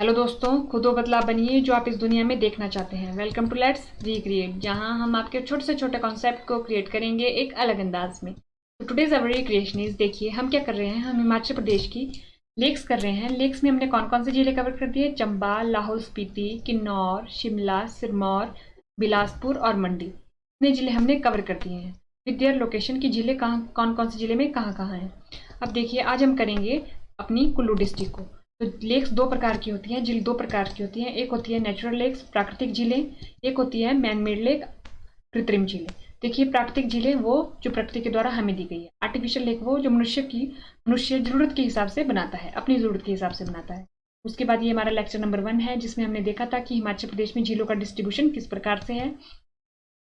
Hello दोस्तों, खुद वो बदलाव बनिए जो आप इस दुनिया में देखना चाहते हैं। वेलकम टू लेट्स रिक्रिएट, जहां हम आपके छोटे से छोटे कॉन्सेप्ट को क्रिएट करेंगे एक अलग अंदाज में। तो टुडेज अवर रिक्रिएशन इज, देखिए हम क्या कर रहे हैं। हम हिमाचल प्रदेश की लेक्स कर रहे हैं। लेक्स में हमने कौन कौन से जिले कवर कर दिए? चंबा, लाहौल स्पीति, किन्नौर, शिमला, सिरमौर, बिलासपुर और मंडी। इतने जिले हमने कवर कर दिए हैं विद देयर लोकेशन की जिले कहाँ, कौन कौन से जिले में कहाँ कहाँ हैं। अब देखिए, आज हम करेंगे अपनी कुल्लू डिस्ट्रिक्ट को। तो लेक्स दो प्रकार की होती हैं, झील दो प्रकार की होती हैं। एक होती है नेचुरल लेक्स, प्राकृतिक झीलें। एक होती है मैन मेड लेक, कृत्रिम झीलें। देखिए, प्राकृतिक झीलें वो जो प्रकृति के द्वारा हमें दी गई है। आर्टिफिशियल लेक वो जो मनुष्य जरूरत के हिसाब से बनाता है, अपनी जरूरत के हिसाब से बनाता है। उसके बाद ये हमारा लेक्चर नंबर 1 है, जिसमें हमने देखा था कि हिमाचल प्रदेश में झीलों का डिस्ट्रीब्यूशन किस प्रकार से है।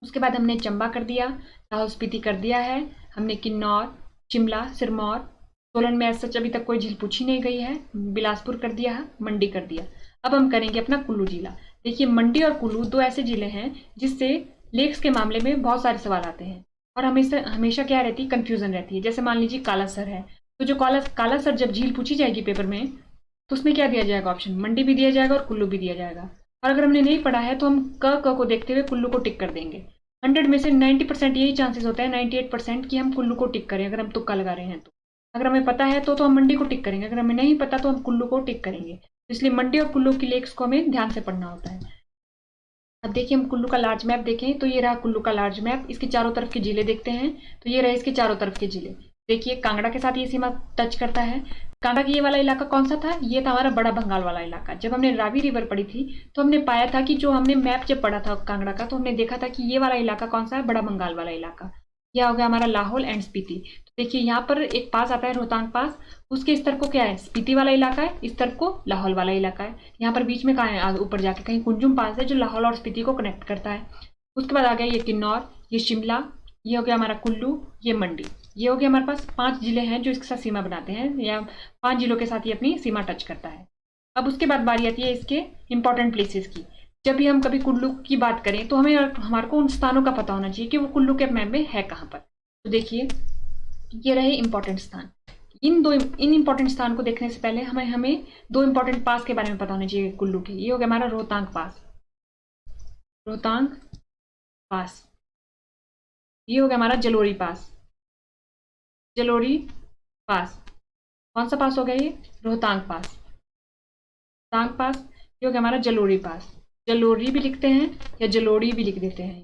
उसके बाद हमने चंबा कर दिया, लाहौल स्पीति कर दिया है, हमने किन्नौर, शिमला, सिरमौर, सोलन में सच अभी तक कोई झील पूछी नहीं गई है, बिलासपुर कर दिया है, मंडी कर दिया। अब हम करेंगे अपना कुल्लू जिला। देखिए, मंडी और कुल्लू दो ऐसे जिले हैं जिससे लेक्स के मामले में बहुत सारे सवाल आते हैं और हमेशा हमेशा क्या रहती है, कंफ्यूजन रहती है। जैसे मान लीजिए कालासर है, तो जो कालासर जब झील पूछी जाएगी पेपर में, तो उसमें क्या दिया जाएगा ऑप्शन? मंडी भी दिया जाएगा और कुल्लू भी दिया जाएगा। और अगर हमने नहीं पढ़ा है तो हम क को देखते हुए कुल्लू को टिक कर देंगे। 100 में से 90% यही चांसेस होता है, 98% कि हम कुल्लू को टिक करें, अगर हम तुक्का लगा रहे हैं तो। अगर हमें पता है तो हम मंडी को टिक करेंगे, अगर हमें नहीं पता तो हम कुल्लू को टिक करेंगे। इसलिए मंडी और कुल्लू की लेक्स को हमें ध्यान से पढ़ना होता है। अब देखिए, हम कुल्लू का लार्ज मैप देखें तो ये रहा कुल्लू का लार्ज मैप। इसके चारों तरफ के जिले देखते हैं तो ये रहे इसके चारों तरफ के जिले। देखिए, कांगड़ा के साथ ये सीमा टच करता है। कांगड़ा की ये वाला इलाका कौन सा था? ये था हमारा बड़ा बंगाल वाला इलाका। जब हमने रावी रिवर पढ़ी थी तो हमने पाया था कि जो हमने मैप जब पढ़ा था कांगड़ा का, तो हमने देखा था कि ये वाला इलाका कौन सा है? बड़ा बंगाल वाला इलाका। यह हो गया हमारा लाहौल एंड स्पीति। तो देखिए, यहाँ पर एक पास आता है रोहतांग पास, उसके स्तर को क्या है? स्पीति वाला इलाका है, इस तरफ को लाहौल वाला इलाका है। यहाँ पर बीच में कहाँ है? ऊपर जाके कहीं कुंजुम पास है जो लाहौल और स्पीति को कनेक्ट करता है। उसके बाद आ गया ये किन्नौर, ये शिमला, ये हो गया हमारा कुल्लू, ये मंडी। ये हो गया हमारे पास 5 जिले हैं जो इसके साथ सीमा बनाते हैं, या 5 जिलों के साथ ये अपनी सीमा टच करता है। अब उसके बाद बारी आती है इसके इंपॉर्टेंट प्लेसेस की। जब भी हम कभी कुल्लू की बात करें तो हमें हमारे को उन स्थानों का पता होना चाहिए कि वो कुल्लू के मैप में है कहाँ पर। तो देखिए, ये रहे इंपॉर्टेंट स्थान। इन इंपॉर्टेंट स्थान को देखने से पहले हमें 2 इंपॉर्टेंट पास के बारे में पता होना चाहिए कुल्लू के। ये हो गया हमारा रोहतांग पास, रोहतांग पास। ये हो गया हमारा जलोरी पास, जलोरी पास। कौन सा पास हो गया? ये रोहतांग पास, रोहतांग पास। ये हो गया हमारा जलोरी पास। जलोरी भी लिखते हैं या जलोड़ी भी लिख देते हैं,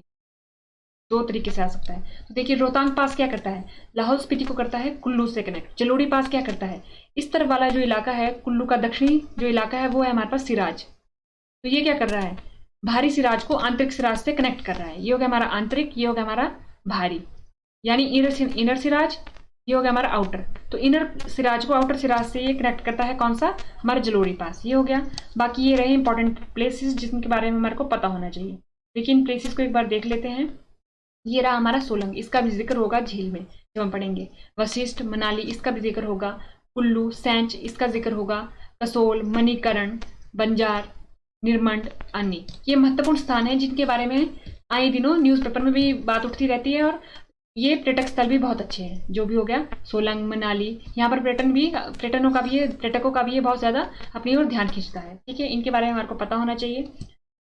दो तरीके से आ सकता है। तो देखिए, रोहतांग पास क्या करता है? लाहौल स्पीति को करता है कुल्लू से कनेक्ट। जलोड़ी पास क्या करता है? इस तरफ वाला जो इलाका है, कुल्लू का दक्षिणी जो इलाका है, वो है हमारे पास सिराज। तो ये क्या कर रहा है? भारी सिराज को आंतरिक सिराज से कनेक्ट कर रहा है। ये हो गया हमारा आंतरिक, ये हो गया हमारा भारी, यानी इनर सिराज। ये हो गया हमारा आउटर। तो इनर सिराज को आउटर सिराज से ये कनेक्ट करता है कौन सा? हमारा जलोड़ी पास। ये हो गया। बाकी ये रहे इंपॉर्टेंट प्लेसेस जिनके बारे में हमारे को पता होना चाहिए। लेकिन इन प्लेसेस को एक बार देख लेते हैं। ये रहा हमारा सोलंग, इसका भी जिक्र होगा झील में जब हम पढ़ेंगे। वशिष्ठ, मनाली, इसका भी जिक्र होगा। कुल्लू, सैंच, इसका जिक्र होगा। कसोल, मणिकरण, बंजार, निरमंड, अन्नी। ये महत्वपूर्ण स्थान है जिनके बारे में आए दिनों न्यूज़पेपर में भी बात उठती रहती है, और ये पर्यटक स्थल भी बहुत अच्छे हैं। जो भी हो गया सोलंग, मनाली, यहाँ पर पर्यटकों का भी ये बहुत ज्यादा अपनी ओर ध्यान खींचता है। ठीक है, इनके बारे में हमारे को पता होना चाहिए।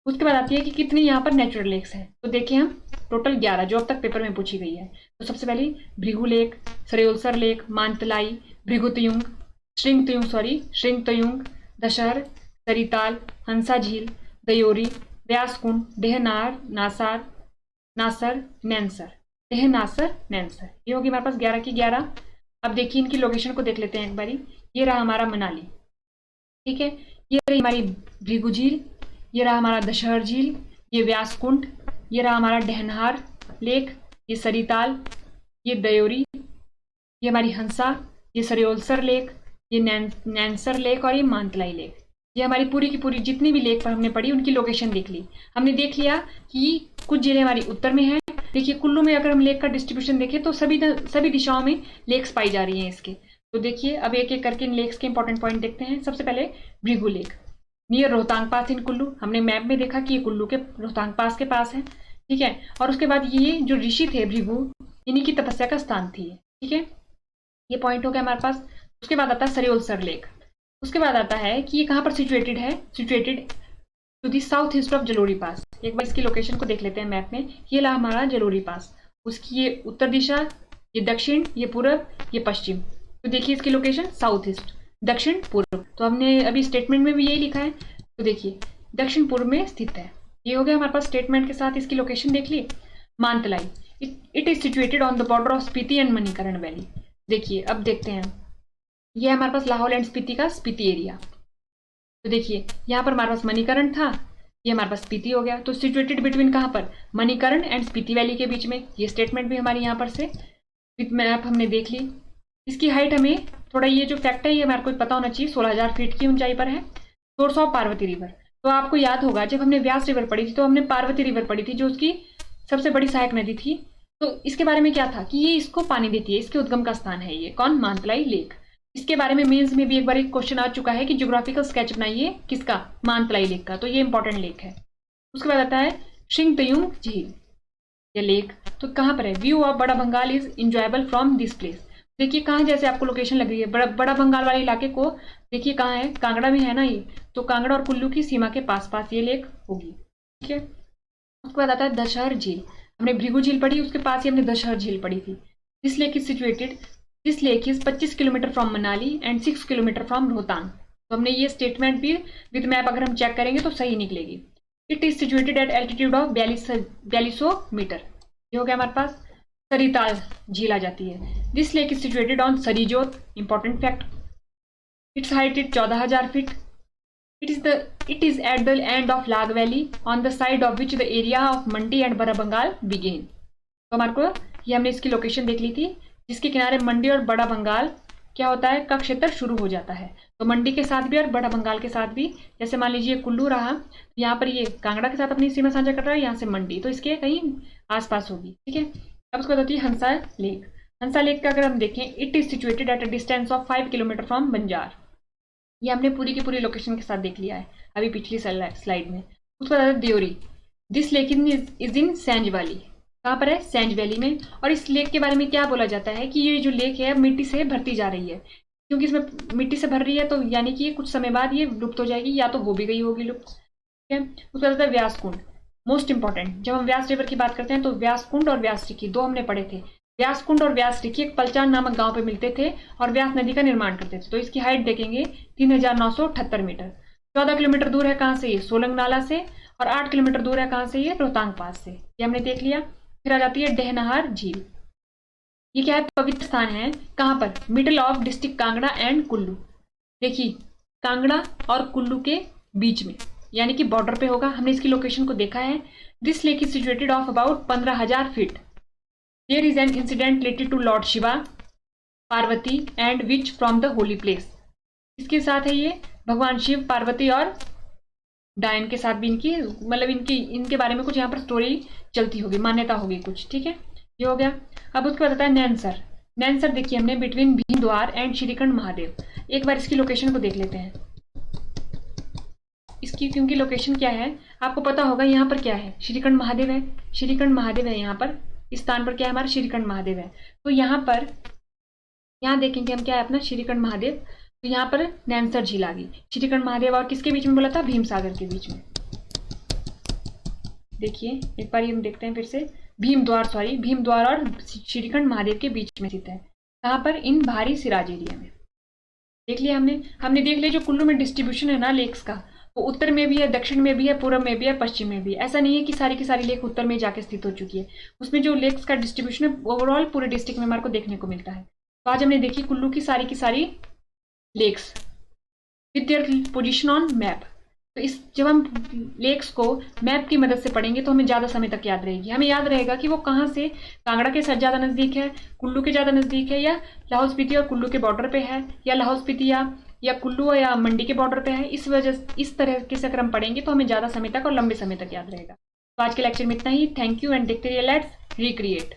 उसके बाद आती है कि कितनी यहाँ पर नेचुरल लेक्स है। तो देखिए, हम टोटल 11 जो अब तक पेपर में पूछी गई है। तो सबसे पहले भृगु लेक, सरयोलसर लेक, मानतलाई, भृगुतयुंग, श्रिंगतयुंग, दशहर, सरिताल, हंसा झील, दयोरी, व्यासकुंड, देहनार, नासर, नैनसर। ये होगी हमारे पास 11 की 11। अब देखिए, इनकी लोकेशन को देख लेते हैं एक बारी। ये रहा हमारा मनाली, ठीक है। ये रही हमारी भृगु झील, ये रहा हमारा दशहर झील, ये व्यासकुंड, ये रहा हमारा डेहनहार लेक, ये सरिताल, ये दयोरी, ये हमारी हंसा, ये सरयोलसर लेक, ये नैनसर लेक और ये मानतलाई लेक। ये हमारी पूरी की पूरी जितनी भी लेक पर हमने पढ़ी उनकी लोकेशन देख ली। हमने देख लिया कि कुछ जिले हमारी उत्तर में हैं। देखिए, कुल्लू में अगर हम लेक का डिस्ट्रीब्यूशन देखें तो सभी दिशाओं में लेक्स पाई जा रही हैं इसके। तो देखिए, अब एक एक करके इन लेक्स के इंपॉर्टेंट पॉइंट देखते हैं। सबसे पहले भृगु लेक, नियर रोहतांग पास इन कुल्लू। हमने मैप में देखा कि ये कुल्लू के रोहतांग पास के पास है, ठीक है। और उसके बाद ये जो ऋषि थे भृगु, इन्हीं की तपस्या का स्थान थी, ठीक है। ये पॉइंट हो गया हमारे पास। उसके बाद आता है सरयोलसर लेक। उसके बाद आता है कि ये कहाँ पर सिचुएटेड है, situated to the south east of Jalori pass. एक बार इसकी लोकेशन को देख लेते हैं मैप में। ये ला हमारा जलोरी पास, उसकी ये उत्तर दिशा, ये दक्षिण, ये पूर्व, ये पश्चिम। तो देखिए इसकी लोकेशन साउथ ईस्ट, दक्षिण पूर्व। तो हमने अभी स्टेटमेंट में भी यही लिखा है। तो देखिए दक्षिण पूर्व में स्थित है। ये हो गया हमारे पास स्टेटमेंट के साथ इसकी लोकेशन देख ली। Mantalai, it is situated on the border of Spiti and Manikaran valley. देखिए अब देखते हैं, ये हमारे पास लाहौल एंड स्पीति का स्पीति एरिया। तो देखिए यहाँ पर हमारे पास मणिकरण था, ये हमारे पास स्पीति हो गया। तो सिचुएटेड बिटवीन कहाँ पर, मणिकरण एंड स्पीति वैली के बीच में। ये स्टेटमेंट भी हमारी यहाँ पर से विथ मैप हमने देख ली। इसकी हाइट हमें थोड़ा, ये जो फैक्ट है ये हमारे को पता होना चाहिए, 16,000 फीट की ऊंचाई पर है। सोर्स ऑफ पार्वती रिवर, तो आपको याद होगा जब हमने व्यास रिवर पढ़ी थी तो हमने पार्वती रिवर पढ़ी थी जो उसकी सबसे बड़ी सहायक नदी थी। तो इसके बारे में क्या था कि ये इसको पानी देती है, इसके उद्गम का स्थान है ये कौन, मानतलाई लेक। इसके बारे में मेंस में भी एक बार एक क्वेश्चन आ चुका है कि ज्योग्राफिकल स्केच बनाइए किसका, मानतलाई लेक का। तो ये इंपॉर्टेंट लेक है। उसके बाद आता है शिंगतयुंग झील, ये लेक तो कहाँ पर है, view of Bara Bangal is enjoyable from this place. देखिए कहाँ जैसे आपको लोकेशन लग रही है, बड़ा बंगाल वाले इलाके को देखिए कहाँ है, कांगड़ा में है ना ये, तो कांगड़ा और कुल्लू की सीमा के पास पास ये लेक होगी। ठीक है। उसके बाद आता है दशहर झील, हमने भृगु झील पढ़ी, उसके पास ही हमने दशहर झील पढ़ी थी। This lake is situated, this lake is 25 kilometre from Manali and 6 kilometre from Rohtang. तो हमने ये स्टेटमेंट भी विद मैप अगर हम चेक करेंगे तो सही निकलेगी। It is situated at altitude of 4200 metre. ये हो गया हमारे पास। सरिताल झील आ जाती है। This lake is situated on Sarijot, important fact. Its height is 14,000 feet. It is at the end of Lag Valley, on the side of which the area of Mandi and बड़ा Bengal begin। तो हमारे को ये हमने इसकी लोकेशन देख ली थी, जिसके किनारे मंडी और बड़ा बंगाल क्या होता है का क्षेत्र शुरू हो जाता है। तो मंडी के साथ भी और बड़ा बंगाल के साथ भी, जैसे मान लीजिए कुल्लू रहा, यहाँ पर ये कांगड़ा के साथ अपनी सीमा साझा कर रहा है, यहाँ से मंडी, तो इसके कहीं आसपास होगी। ठीक है। अब उसके बाद होती है हंसा लेक। हंसा लेक का अगर हम देखें, it is situated at a distance of 5 kilometre from Banjar. ये हमने पूरी की पूरी लोकेशन के साथ देख लिया है अभी पिछली स्लाइड में। उसके बाद Deori, this lake is in Sainj valley. कहाँ पर है, सैंज वैली में। और इस लेक के बारे में क्या बोला जाता है कि ये जो लेक है मिट्टी से भरती जा रही है, क्योंकि इसमें मिट्टी से भर रही है तो यानी कि कुछ समय बाद ये लुप्त हो जाएगी, या तो हो भी गई होगी लुप्त। ठीक है। उसके बाद व्यास कुंड, मोस्ट इंपॉर्टेंट। जब हम व्यास रिवर की बात करते हैं तो व्यास कुंड और व्यास रिकी दो हमने पढ़े थे। व्यास कुंड और व्यास रिकी एक पलचान नामक गांव पे मिलते थे और व्यास नदी का निर्माण करते थे। तो इसकी हाइट देखेंगे 3,978 मीटर। 14 किलोमीटर दूर है कहाँ से, ये सोलंग नाला से, और 8 किलोमीटर दूर है कहाँ से, ये रोहतांग पास से। ये हमने देख लिया। फिर आ जाती है डेहनहार झील। ये क्या है, पवित्र स्थान है। कहाँ पर, middle of district Kangra and Kullu. देखिए कांगड़ा और कुल्लू के बीच में, यानी कि बॉर्डर पे होगा। हमने इसकी लोकेशन को देखा है। This lake is situated of about 15,000 feet. There is an incident related to Lord Shiva, Parvati and which from the holy place. इसके साथ है ये भगवान शिव, पार्वती और डायन के साथ भी इनकी मतलब इनके बारे में कुछ यहाँ पर स्टोरी चलती होगी, मान्यता होगी कुछ। ठीक है, ये हो गया। अब उसके बाद आता है नैनसर। नैनसर देखिए हमने बिटवीन भीमद्वार एंड श्रीकंठ महादेव। एक बार इसकी लोकेशन को देख लेते हैं। इसकी क्योंकि लोकेशन क्या है आपको पता होगा, यहाँ पर क्या है, श्रीकंठ महादेव है। श्रीकंठ महादेव है यहाँ पर, इस स्थान पर क्या है हमारा, श्रीकंठ महादेव है। तो यहाँ पर यहाँ देखेंगे हम क्या है अपना श्रीकंठ महादेव। तो यहाँ पर नैनसर झील आ गई। श्रीकंठ महादेव और किसके बीच में बोला था, भीम सागर के बीच में। देखिए एक बार हम देखते हैं फिर से, भीमद्वार और श्रीकंठ महादेव के बीच में स्थित है। कहाँ पर, इन भारी सिराज एरिया में। देख लिया हमने देख लिया जो कुल्लू में डिस्ट्रीब्यूशन है ना लेक्स का, वो उत्तर में भी है, दक्षिण में भी है, पूर्व में भी है, पश्चिम में भी है। ऐसा नहीं है कि सारी की सारी लेक उत्तर में जाके स्थित हो चुकी है। उसमें जो लेक्स का डिस्ट्रीब्यूशन है ओवरऑल पूरे डिस्ट्रिक्ट में हमारे को देखने को मिलता है। तो आज हमने देखी कुल्लू की सारी lakes with their position on map. तो इस जब हम लेक्स को मैप की मदद से पढ़ेंगे तो हमें ज़्यादा समय तक याद रहेगी। हमें याद रहेगा कि वो कहाँ से कांगड़ा के साथ ज़्यादा नज़दीक है, कुल्लू के ज़्यादा नज़दीक है, या लाहौल स्पीति और कुल्लू के बॉर्डर पे है, या लाहौल स्पीति या कुल्लू या मंडी के बॉर्डर पे है। इस तरह से अगर हम पढ़ेंगे तो हमें ज़्यादा समय तक और लंबे समय तक याद रहेगा। तो आज के लेक्चर में इतना ही। थैंक यू एंड देखते रहिए लेट्स रिक्रिएट।